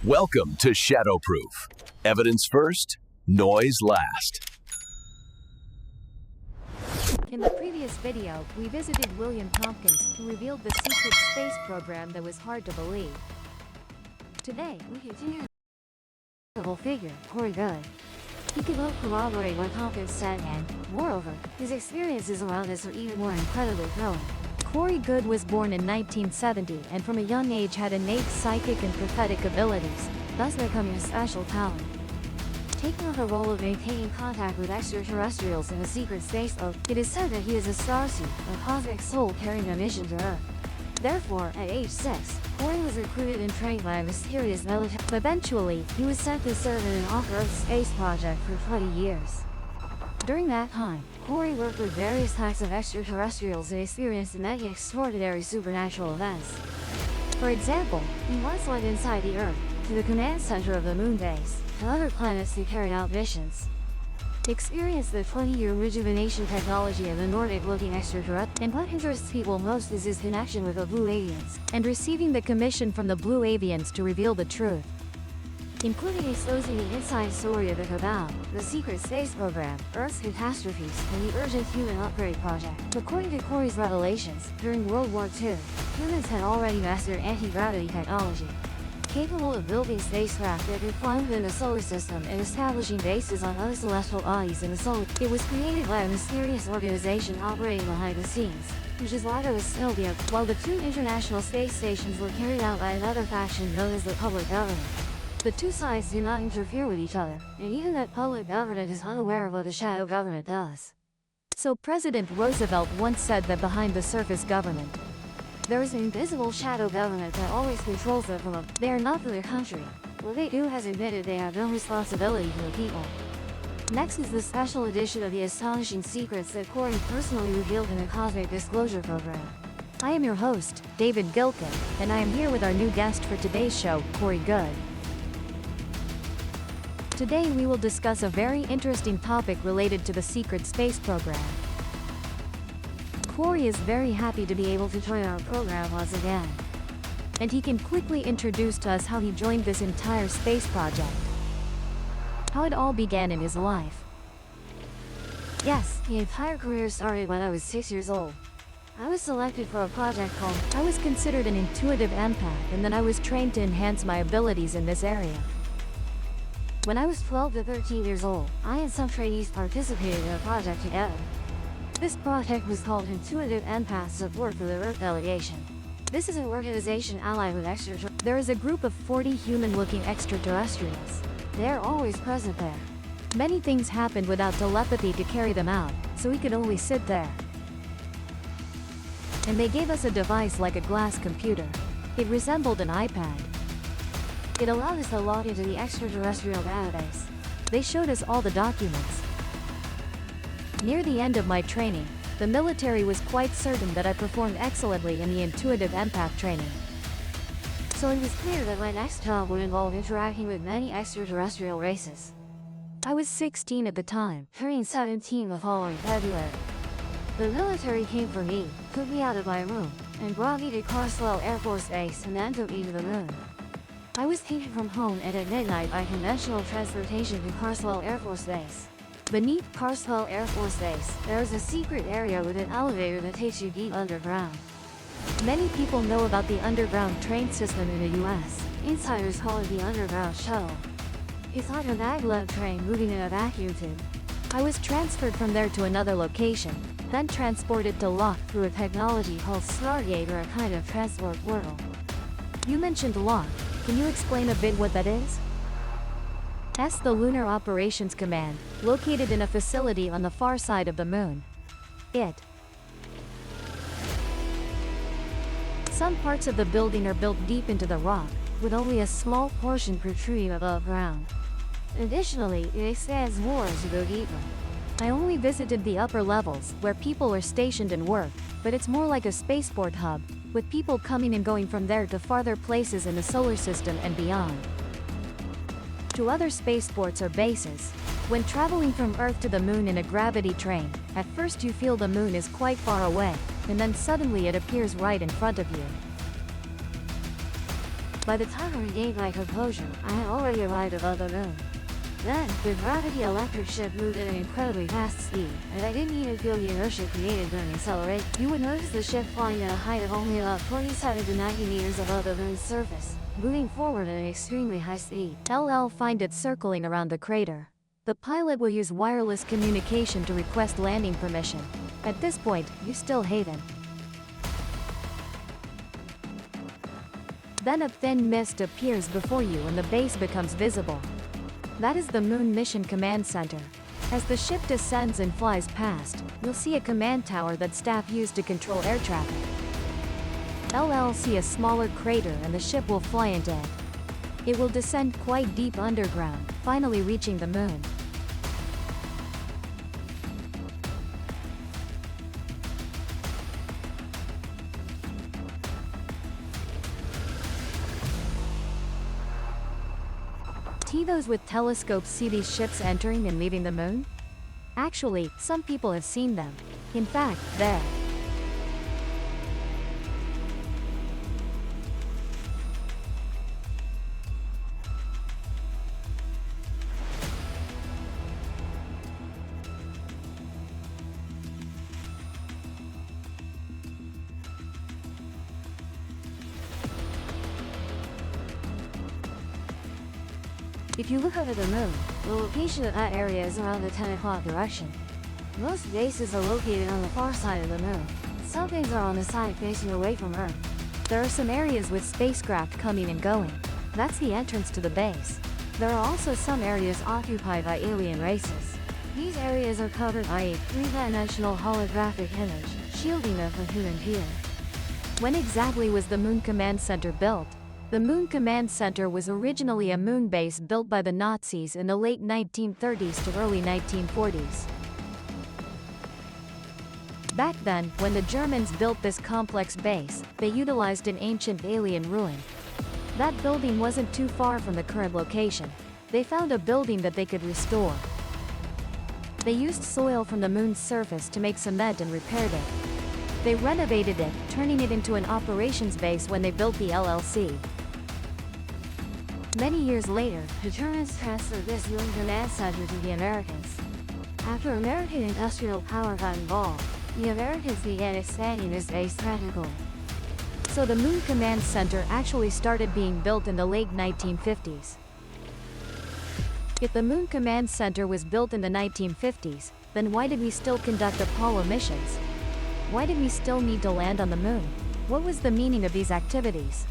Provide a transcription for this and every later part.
Welcome to Shadowproof. Evidence first, noise last. In the previous video, we visited William Tompkins, who revealed the secret space program that was hard to believe. Today, we continue the figure, Corey Goode. He can both corroborate what Tompkins said and, moreover, his experiences around us are even more incredibly thrilling. Corey Goode was born in 1970 and from a young age had innate psychic and prophetic abilities, thus becoming a special talent. Taking on the role of maintaining contact with extraterrestrials in a secret space probe, it is said that he is a starseed, a cosmic soul carrying a mission to Earth. Therefore, at age 6, Corey was recruited and trained by a mysterious military. Eventually, he was sent to serve in an off-Earth space project for 20 years. During that time, Corey worked with various types of extraterrestrials and experienced many extraordinary supernatural events. For example, he once went inside the Earth, to the command center of the Moon base, and other planets to carry out missions. Experienced the 20-year rejuvenation technology of the Nordic-looking extraterrestrial, and what interests people most is his connection with the Blue Avians, and receiving the commission from the Blue Avians to reveal the truth, including exposing the inside story of the Cabal, the secret space program, Earth's catastrophes, and the urgent human upgrade project. According to Corey's revelations, during World War II, humans had already mastered anti-gravity technology, capable of building spacecraft that could fly within the solar system and establishing bases on other celestial bodies in the solar. It was created by a mysterious organization operating behind the scenes, which is why there was still the while the two international space stations were carried out by another faction known as the public government. The two sides do not interfere with each other, and even that public government is unaware of what the shadow government does. So President Roosevelt once said that behind the surface government, there is an invisible shadow government that always controls them from they are not for their country. What they do has admitted they have no responsibility to the people. Next is the special edition of the astonishing secrets that Corey personally revealed in the Cosmic Disclosure program. I am your host, David Wilcock, and I am here with our new guest for today's show, Corey Goode. Today we will discuss a very interesting topic related to the secret space program. Corey is very happy to be able to join our program once again, and he can quickly introduce to us how he joined this entire space project, how it all began in his life. Yes, the entire career started when I was 6 years old. I was selected for a project called I was considered an intuitive empath, and then I was trained to enhance my abilities in this area. When I was 12 to 13 years old, I and some trainees participated in a project together. This project was called Intuitive Empath Support for the Earth Delegation. This is an organization allied with extraterrestrials. There is a group of 40 human-looking extraterrestrials. They are always present there. Many things happened without telepathy to carry them out, so we could only sit there. And they gave us a device like a glass computer. It resembled an iPad. It allowed us to log into the extraterrestrial database. They showed us all the documents. Near the end of my training, the military was quite certain that I performed excellently in the intuitive empath training. So it was clear that my next job would involve interacting with many extraterrestrial races. I was 16 at the time, turning 17 the following February. The military came for me, took me out of my room, and brought me to Carswell Air Force Base and then took me to the moon. I was taken from home and at midnight by conventional transportation to Carswell Air Force Base. Beneath Carswell Air Force Base, there is a secret area with an elevator that takes you deep underground. Many people know about the underground train system in the US. Insiders call it the Underground Shuttle. It's like a maglev train moving in a vacuum tube. I was transferred from there to another location, then transported to Locke through a technology called Stargate, or a kind of transport portal. You mentioned Locke. Can you explain a bit what that is? That's the Lunar Operations Command, located in a facility on the far side of the moon. Some parts of the building are built deep into the rock, with only a small portion protruding above ground. Additionally, it expands more as you go deeper. I only visited the upper levels, where people are stationed and work, but it's more like a spaceport hub, with people coming and going from there to farther places in the solar system and beyond. To other spaceports or bases. When traveling from Earth to the moon in a gravity train, at first you feel the moon is quite far away, and then suddenly it appears right in front of you. By the time I regained my composure, I had already arrived above the moon. Then, the gravity electric ship moved at an incredibly fast speed, and I didn't even feel the inertia created during acceleration. You would notice the ship flying at a height of only about 27 to 90 meters above the moon's surface, moving forward at an extremely high speed. LL find it circling around the crater. The pilot will use wireless communication to request landing permission. At this point, you still hate him. Then a thin mist appears before you and the base becomes visible. That is the Moon Mission Command Center. As the ship descends and flies past, you'll see a command tower that staff use to control air traffic. LL see a smaller crater and the ship will fly into it. It will descend quite deep underground, finally reaching the moon. Those with telescopes see these ships entering and leaving the moon? Actually, some people have seen them. In fact, there. If you look up at the moon, the location of that area is around the 10 o'clock direction. Most bases are located on the far side of the moon. Some things are on the side facing away from Earth. There are some areas with spacecraft coming and going. That's the entrance to the base. There are also some areas occupied by alien races. These areas are covered by a three-dimensional holographic image, shielding them from human view. When exactly was the Moon Command Center built? The Moon Command Center was originally a moon base built by the Nazis in the late 1930s to early 1940s. Back then, when the Germans built this complex base, they utilized an ancient alien ruin. That building wasn't too far from the current location. They found a building that they could restore. They used soil from the moon's surface to make cement and repaired it. They renovated it, turning it into an operations base when they built the LLC. Many years later, the Germans transferred this Moon Command Center to the Americans. After American industrial power got involved, the Americans began expanding this base practically. So the Moon Command Center actually started being built in the late 1950s. If the Moon Command Center was built in the 1950s, then why did we still conduct Apollo missions? Why did we still need to land on the moon? What was the meaning of these activities?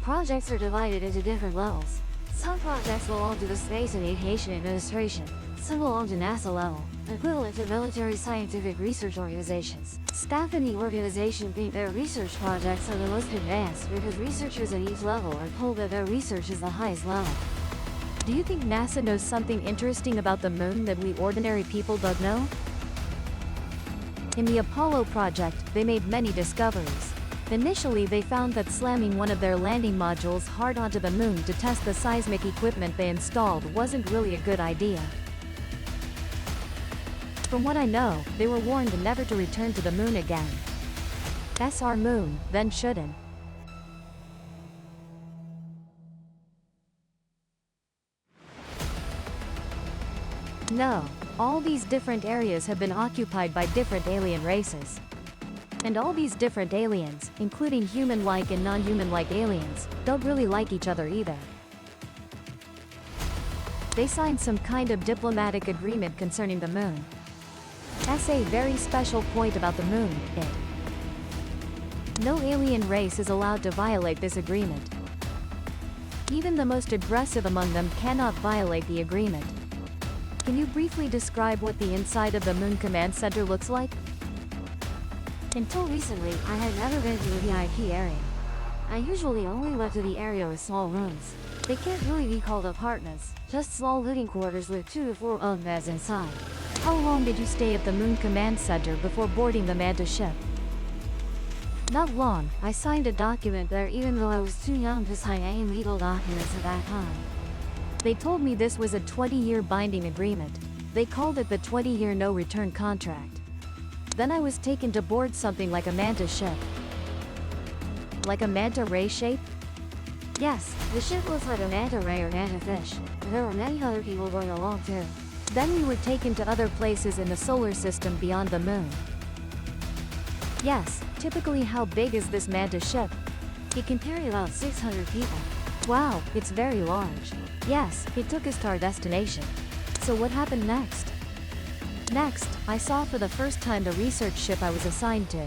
Projects are divided into different levels. Some projects belong to the Space and Aviation Administration. Some belong to NASA level, equivalent to military scientific research organizations. Staff in the organization think their research projects are the most advanced because researchers at each level are told that their research is the highest level. Do you think NASA knows something interesting about the moon that we ordinary people don't know? In the Apollo project, they made many discoveries. Initially, they found that slamming one of their landing modules hard onto the moon to test the seismic equipment they installed wasn't really a good idea. From what I know, they were warned never to return to the moon again. SR Moon, then shouldn't. No, all these different areas have been occupied by different alien races. And all these different aliens, including human-like and non-human-like aliens, don't really like each other either. They signed some kind of diplomatic agreement concerning the moon. That's a very special point about the moon, No alien race is allowed to violate this agreement. Even the most aggressive among them cannot violate the agreement. Can you briefly describe what the inside of the Moon Command Center looks like? Until recently, I had never been to the VIP area. I usually only went to the area with small rooms. They can't really be called apartments, just small living quarters with 2 to 4 bunk beds inside. How long did you stay at the Moon Command Center before boarding the Manta ship? Not long. I signed a document there even though I was too young to sign any legal documents at that time. They told me this was a 20-year binding agreement. They called it the 20-year no-return contract. Then I was taken to board something like a Manta ship. Like a manta ray shape? Yes, the ship looks like a manta ray or manta fish, and there were many other people going along too. Then we were taken to other places in the solar system beyond the moon. Yes, typically how big is this manta ship? It can carry about 600 people. Wow, it's very large. Yes, it took us to our destination. So what happened next? Next, I saw for the first time the research ship I was assigned to.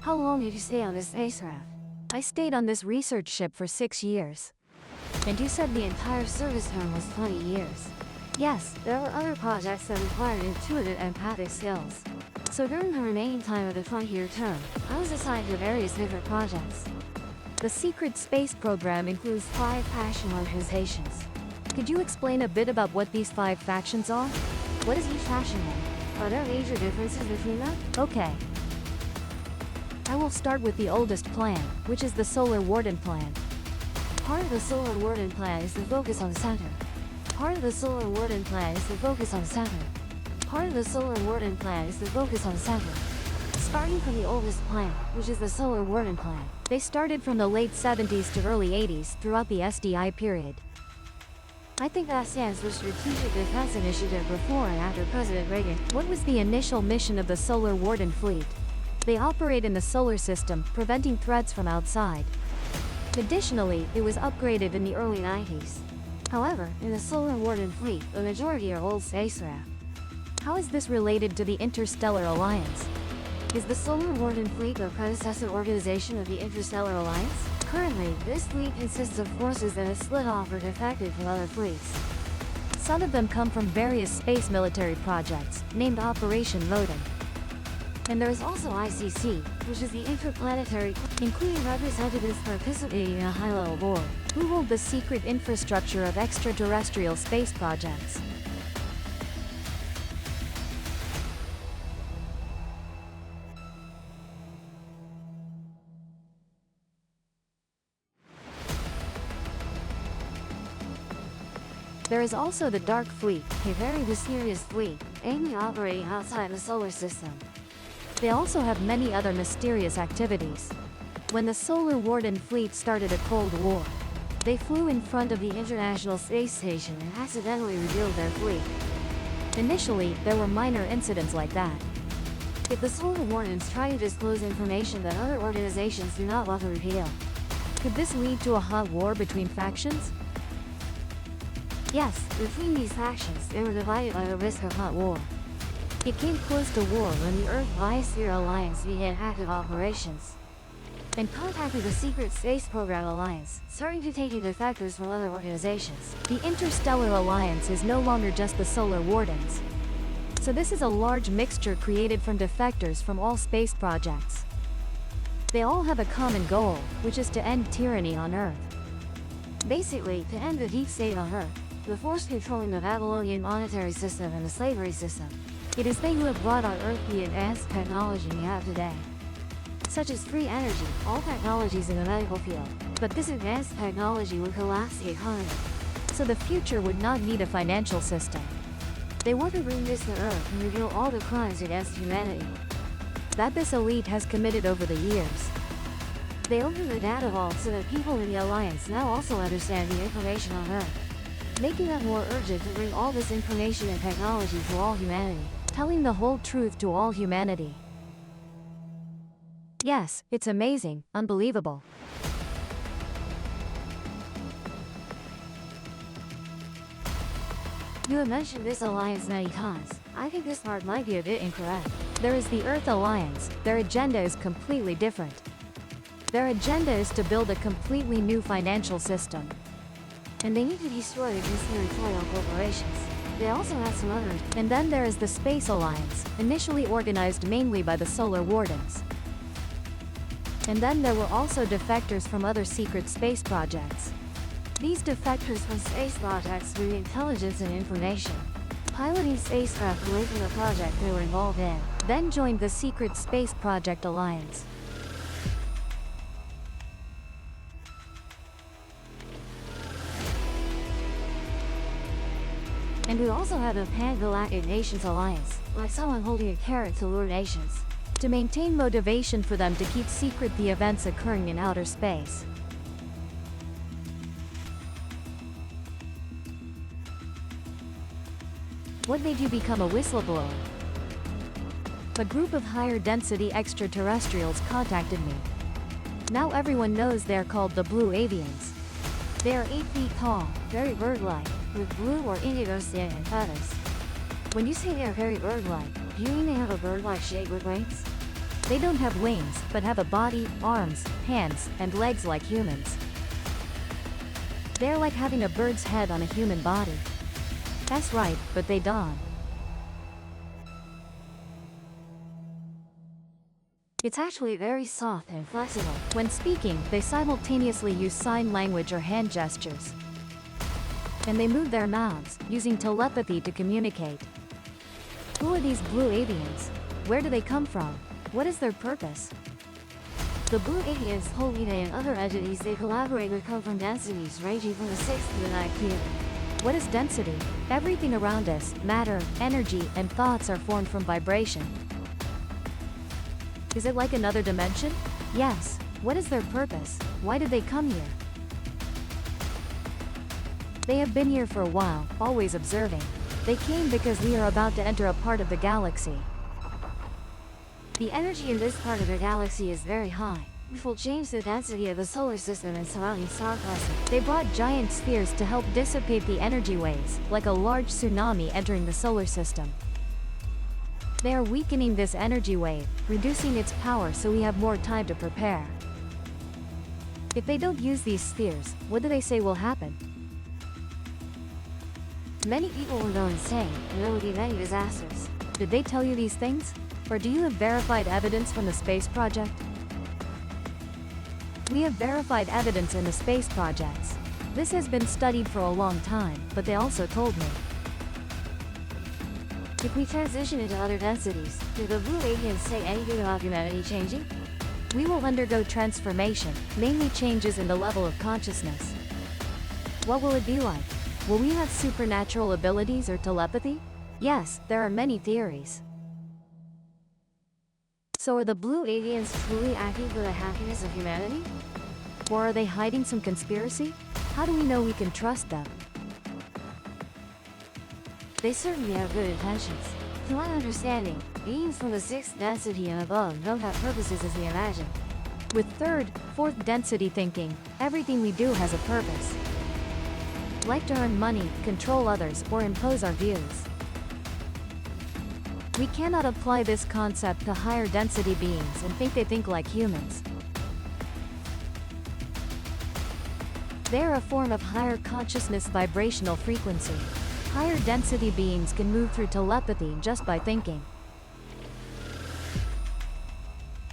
How long did you stay on this spacecraft? I stayed on this research ship for 6 years. And you said the entire service term was 20 years. Yes, there were other projects that required intuitive empathic skills. So during the remaining time of the 20-year term, I was assigned to various different projects. The secret space program includes 5 faction organizations. Could you explain a bit about what these 5 factions are? What is each faction in? Are there major differences between them? Okay. I will start with the oldest plan, which is the Solar Warden Plan. Part of the Solar Warden Plan is the focus on Saturn. Part of the Solar Warden Plan is the focus on Saturn. Part of the Solar Warden Plan is the focus on Saturn. Starting from the oldest plan, which is the Solar Warden Plan, they started from the late 70s to early 80s throughout the SDI period. I think that stands for Strategic Defense Initiative before and after President Reagan. What was the initial mission of the Solar Warden Fleet? They operate in the solar system, preventing threats from outside. Additionally, it was upgraded in the early 90s. However, in the Solar Warden Fleet, the majority are old spacecraft. How is this related to the Interstellar Alliance? Is the Solar Warden Fleet the predecessor organization of the Interstellar Alliance? Currently, this fleet consists of forces that have split off or defected from other fleets. Some of them come from various space military projects, named Operation Modem. And there is also ICC, which is the interplanetary, including representatives participating in a high-level board, who hold the secret infrastructure of extraterrestrial space projects. There is also the Dark Fleet, a very mysterious fleet, mainly operating outside the solar system. They also have many other mysterious activities. When the Solar Warden Fleet started a Cold War, they flew in front of the International Space Station and accidentally revealed their fleet. Initially, there were minor incidents like that. If the Solar Wardens try to disclose information that other organizations do not want to reveal, could this lead to a hot war between factions? Yes, between these factions, they were divided by the risk of hot war. It came close to war when the Earth Biosphere Alliance began active operations and contacted the Secret Space Program Alliance, starting to take in defectors from other organizations. The Interstellar Alliance is no longer just the Solar Wardens. So this is a large mixture created from defectors from all space projects. They all have a common goal, which is to end tyranny on Earth. Basically, to end the deep state on Earth, the force controlling the Babylonian monetary system and the slavery system. It is they who have brought on Earth the advanced technology we have today, such as free energy, all technologies in the medical field. But this advanced technology would collapse the economy, so the future would not need a financial system. They want to bring this to Earth and reveal all the crimes against humanity that this elite has committed over the years. They open the data vault so that people in the Alliance now also understand the information on Earth, making it more urgent to bring all this information and technology to all humanity, telling the whole truth to all humanity. Yes, it's amazing, unbelievable. You have mentioned this alliance many times. I think this part might be a bit incorrect. There is the Earth Alliance. Their agenda is completely different. Their agenda is to build a completely new financial system, and they need to destroy the conspiratorial corporations. They also have some others. And then there is the Space Alliance, initially organized mainly by the Solar Wardens. And then there were also defectors from other secret space projects. These defectors from space projects bring intelligence and information, piloting spacecraft away from the project they were involved in, then joined the Secret Space Project Alliance. And we also have the Pan-Galactic Nations Alliance, like someone holding a carrot to lure nations, to maintain motivation for them to keep secret the events occurring in outer space. What made you become a whistleblower? A group of higher density extraterrestrials contacted me. Now everyone knows they're called the Blue Avians. They are 8 feet tall, very bird-like, with blue or indigo skin and feathers. When you say they are very bird-like, do you mean they have a bird-like shape with wings? They don't have wings, but have a body, arms, hands, and legs like humans. They're like having a bird's head on a human body. That's right, but they don't. It's actually very soft and flexible. When speaking, they simultaneously use sign language or hand gestures. And they move their mouths, using telepathy to communicate. Who are these Blue Avians? Where do they come from? What is their purpose? The Blue Avians, Holiday, and other entities they collaborate with come from densities ranging from the 6th to the 9th tier. What is density? Everything around us, matter, energy, and thoughts are formed from vibration. Is it like another dimension? Yes. What is their purpose? Why did they come here? They have been here for a while, always observing. They came because we are about to enter a part of the galaxy. The energy in this part of the galaxy is very high, which will change the density of the solar system and surrounding star clusters. They brought giant spheres to help dissipate the energy waves, like a large tsunami entering the solar system. They are weakening this energy wave, reducing its power so we have more time to prepare. If they don't use these spheres, what do they say will happen? Many people will go insane, and there will be many disasters. Did they tell you these things? Or do you have verified evidence from the space project? We have verified evidence in the space projects. This has been studied for a long time, but they also told me. If we transition into other densities, do the Blue Avians say anything about humanity changing? We will undergo transformation, mainly changes in the level of consciousness. What will it be like? Will we have supernatural abilities or telepathy? Yes, there are many theories. So are the Blue Avians truly acting for the happiness of humanity? Or are they hiding some conspiracy? How do we know we can trust them? They certainly have good intentions. To my understanding, beings from the 6th density and above don't have purposes as we imagine. With 3rd, 4th density thinking, everything we do has a purpose. Like to earn money, control others, or impose our views. We cannot apply this concept to higher density beings and think they think like humans. They are a form of higher consciousness vibrational frequency. Higher density beings can move through telepathy just by thinking.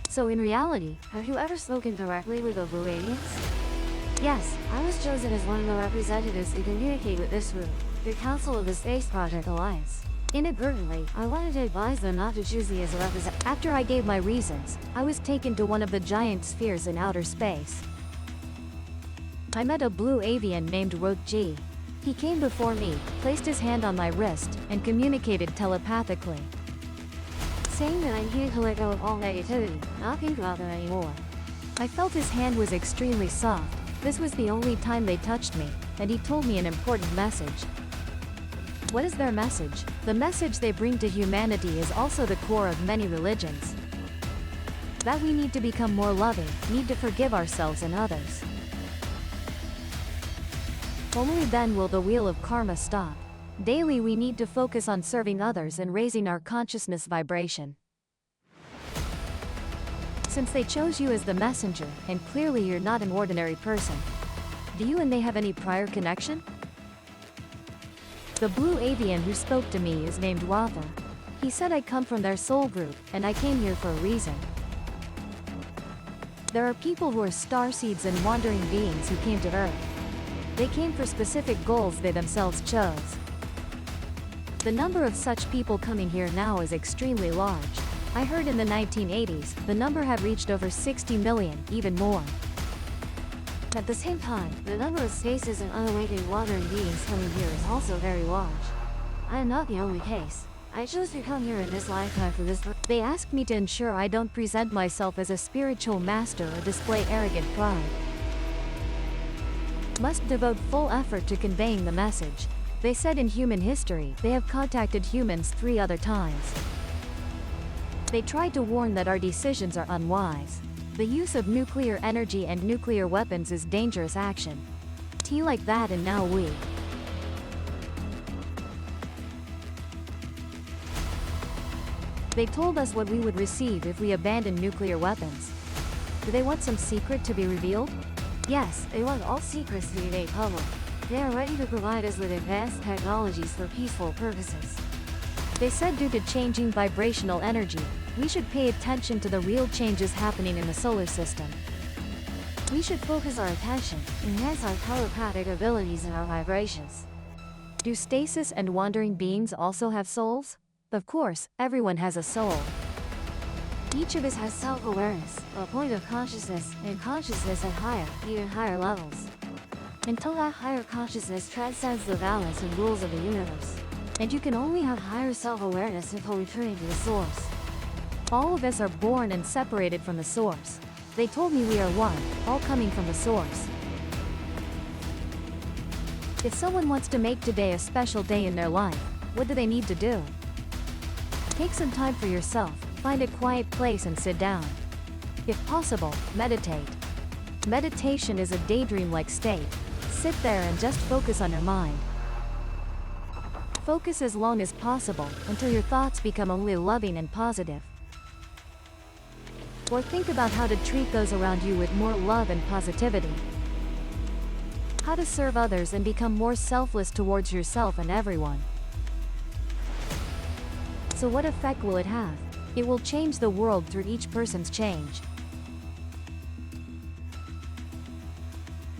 So in reality, have you ever spoken directly with the Blue Avians? Yes, I was chosen as one of the representatives to communicate with this group, the Council of the Space Project Alliance. Inadvertently, I wanted to advise them not to choose me as a representative. After I gave my reasons, I was taken to one of the giant spheres in outer space. I met a Blue Avian named G. He came before me, placed his hand on my wrist, and communicated telepathically, saying that I needed to let go of all negativity, not think about them anymore. I felt his hand was extremely soft. This was the only time they touched me, and he told me an important message. What is their message? The message they bring to humanity is also the core of many religions. That we need to become more loving, need to forgive ourselves and others. Only then will the wheel of karma stop. Daily we need to focus on serving others and raising our consciousness vibration. Since they chose you as the messenger, and clearly you're not an ordinary person, do you and they have any prior connection? The Blue Avian who spoke to me is named Wather. He said I come from their soul group, and I came here for a reason. There are people who are starseeds and wandering beings who came to Earth. They came for specific goals they themselves chose. The number of such people coming here now is extremely large. I heard in the 1980s, the number had reached over 60 million, even more. At the same time, the number of spaces and unawakened wandering beings coming here is also very large. I am not the only case. I chose to come here in this lifetime for this. They asked me to ensure I don't present myself as a spiritual master or display arrogant pride. Must devote full effort to conveying the message. They said in human history, they have contacted humans 3 other times. They tried to warn that our decisions are unwise. The use of nuclear energy and nuclear weapons is dangerous action. T like that and now we. They told us what we would receive if we abandoned nuclear weapons. Do they want some secret to be revealed? Yes, they want all secrets to be made public. They are ready to provide us with advanced technologies for peaceful purposes. They said due to changing vibrational energy, we should pay attention to the real changes happening in the solar system. We should focus our attention, enhance our telepathic abilities and our vibrations. Do stasis and wandering beings also have souls? Of course, everyone has a soul. Each of us has self-awareness, a point of consciousness, and consciousness at higher, even higher levels. Until that higher consciousness transcends the balance and rules of the universe. And you can only have higher self-awareness until returning to the source. All of us are born and separated from the source. They told me we are one, all coming from the source. If someone wants to make today a special day in their life, what do they need to do? Take some time for yourself, find a quiet place and sit down. If possible, meditate. Meditation is a daydream-like state. Sit there and just focus on your mind. Focus as long as possible, until your thoughts become only loving and positive. Or think about how to treat those around you with more love and positivity. How to serve others and become more selfless towards yourself and everyone. So what effect will it have? It will change the world through each person's change.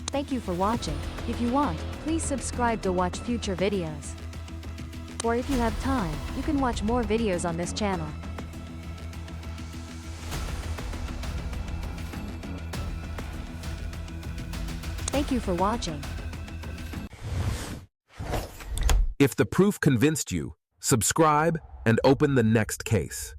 Thank you for watching. If you want, please subscribe to watch future videos. Or if you have time, you can watch more videos on this channel. Thank you for watching. If the proof convinced you, subscribe and open the next case.